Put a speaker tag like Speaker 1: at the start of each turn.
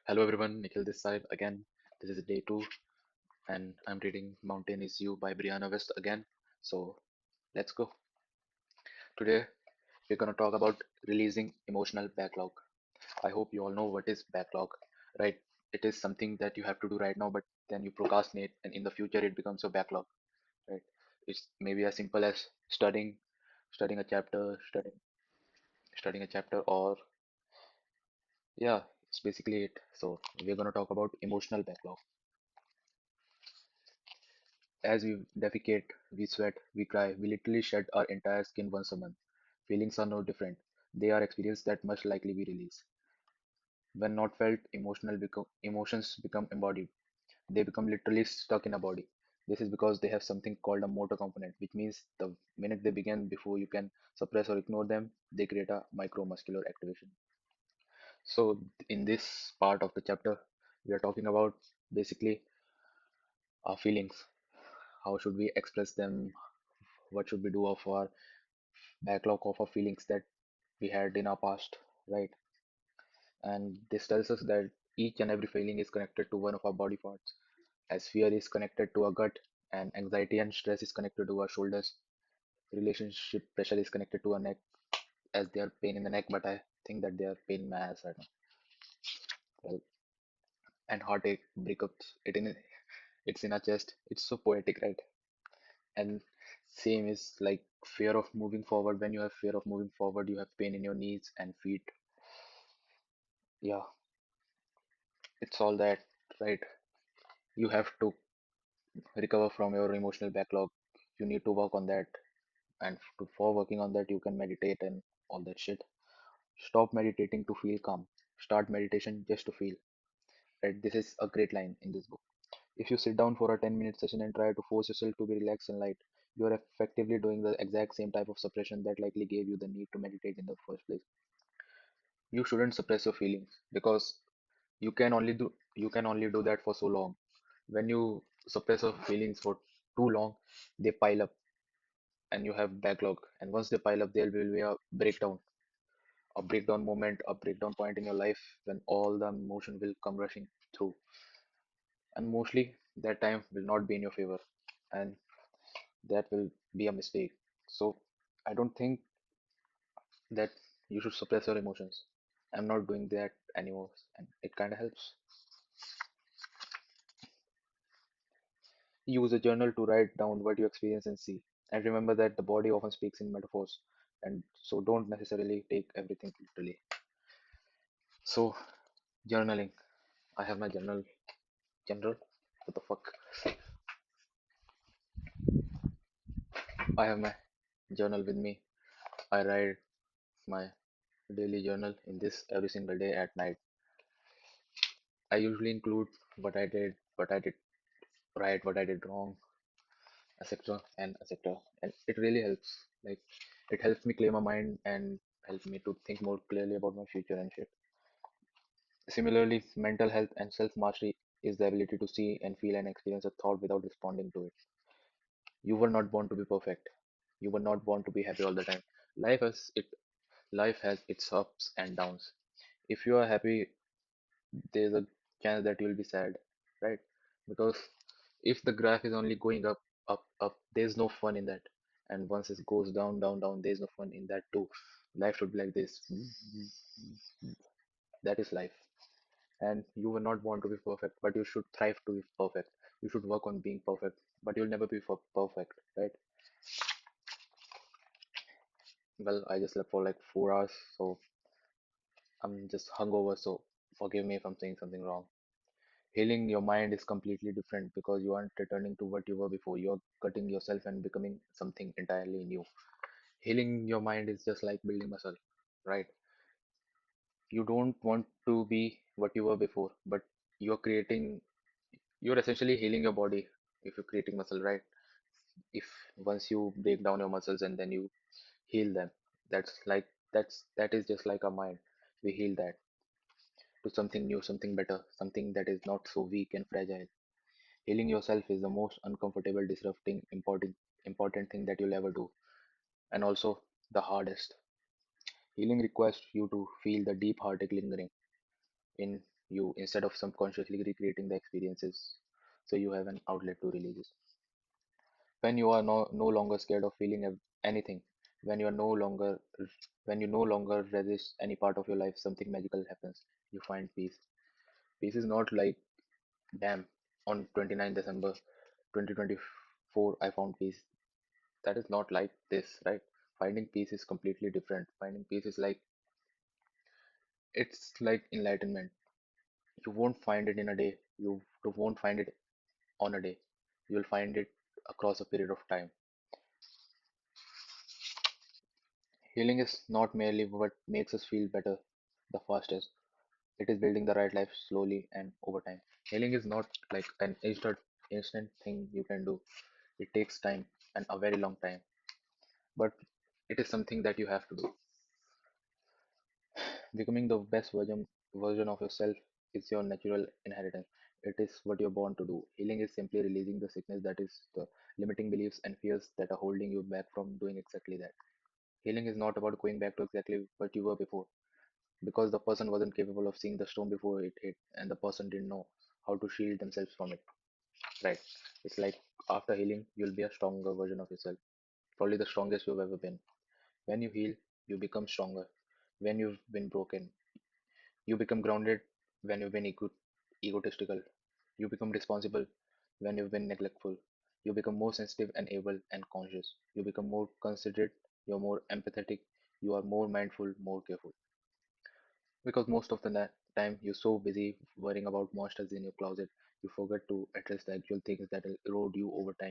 Speaker 1: Hello everyone, Nikhil this side again. This is day two, and I'm reading Mountain Is You by Brianna West again. So let's go. Today we're gonna talk about releasing emotional backlog. I hope you all know what is backlog, right? It is something that you have to do right now, but then you procrastinate, and in the future it becomes your backlog, right? It's maybe as simple as studying a chapter, studying a chapter, or yeah, it's basically it. So we're gonna talk about emotional backlog. As we defecate, we sweat, we cry, we literally shed our entire skin once a month. Feelings are no different. They are experiences that must likely be released. When not felt, emotions become embodied. They become literally stuck in a body. This is because they have something called a motor component, which means the minute they begin, before you can suppress or ignore them, they create a micromuscular activation. So, in this part of the chapter, we are talking about basically our feelings. How should we express them? What should we do of our backlog of our feelings that we had in our past, right? And this tells us that each and every feeling is connected to one of our body parts. As fear is connected to our gut, and anxiety and stress is connected to our shoulders, relationship pressure is connected to our neck, as they are pain in the neck, but I think that they are pain in my ass right now. Well, and heartache, breakups, it's in our chest. It's so poetic, right? And same is like fear of moving forward. When you have fear of moving forward, you have pain in your knees and feet. Yeah, it's all that, right? You have to recover from your emotional backlog. You need to work on that, and for working on that, you can meditate and all that shit. Stop meditating to feel calm. Start meditation just to feel. Right? This is a great line in this book. If you sit down for a 10-minute session and try to force yourself to be relaxed and light, you are effectively doing the exact same type of suppression that likely gave you the need to meditate in the first place. You shouldn't suppress your feelings because you can only do that for so long. When you suppress your feelings for too long, they pile up and you have backlog. And once they pile up, there will be a breakdown moment, a breakdown point in your life when all the emotion will come rushing through. And mostly that time will not be in your favor, and that will be a mistake. So I don't think that you should suppress your emotions. I'm not doing that anymore, and it kind of helps. Use a journal to write down what you experience and see. And remember that the body often speaks in metaphors, and so don't necessarily take everything literally. So, journaling. I have my journal. What the fuck? I have my journal with me. I write my daily journal in this every single day at night. I usually include what I did right, what I did wrong, etc. and etc. And it really helps. Like, it helps me clear my mind and helps me to think more clearly about my future and shit. Similarly, mental health and self mastery is the ability to see and feel and experience a thought without responding to it. You were not born to be perfect. You were not born to be happy all the time. Life has it life has its ups and downs. If you are happy, there's a chance that you'll be sad, right? Because if the graph is only going up, up, up, there's no fun in that. And once it goes down, down, down, there's no fun in that too. Life should be like this. That is life. And you were not born to be perfect, but you should thrive to be perfect. You should work on being perfect, but you'll never be perfect, right? Well, I just slept for like 4 hours, so I'm just hungover, so forgive me if I'm saying something wrong. Healing your mind is completely different because you aren't returning to what you were before. You're cutting yourself and becoming something entirely new. Healing your mind is just like building muscle, right? You don't want to be what you were before, but you're creating, you're essentially healing your body if you're creating muscle, right? If once you break down your muscles and then you heal them, that is just like a mind. We heal that to something new, something better, something that is not so weak and fragile. Healing yourself is the most uncomfortable, disrupting, important thing that you'll ever do, and also the hardest. Healing requires you to feel the deep heartache lingering in you instead of subconsciously recreating the experiences. So you have an outlet to release it. When you are no longer scared of feeling anything, when you are no longer when you no longer resist any part of your life, something magical happens. You find peace. Peace is not like, damn, on 29 December 2024 I found peace. That is not like this, right? Finding peace is completely different. Finding peace is like, it's like enlightenment. You won't find it in a day. You won't find it on a day. You'll find it across a period of time. Healing is not merely what makes us feel better the fastest. It is building the right life slowly and over time. Healing is not like an instant thing you can do. It takes time and a very long time. But it is something that you have to do. Becoming the best version of yourself is your natural inheritance. It is what you're born to do. Healing is simply releasing the sickness, that is the limiting beliefs and fears that are holding you back from doing exactly that. Healing is not about going back to exactly what you were before, because the person wasn't capable of seeing the storm before it hit, and the person didn't know how to shield themselves from it. Right? It's like after healing, you'll be a stronger version of yourself, probably the strongest you've ever been. When you heal, you become stronger. When you've been broken, you become grounded. When you've been egotistical, you become responsible. When you've been neglectful, you become more sensitive and able and conscious. You become more considerate, you're more empathetic, you are more mindful, more careful. Because most of the time you're so busy worrying about monsters in your closet, you forget to address the actual things that will erode you over time.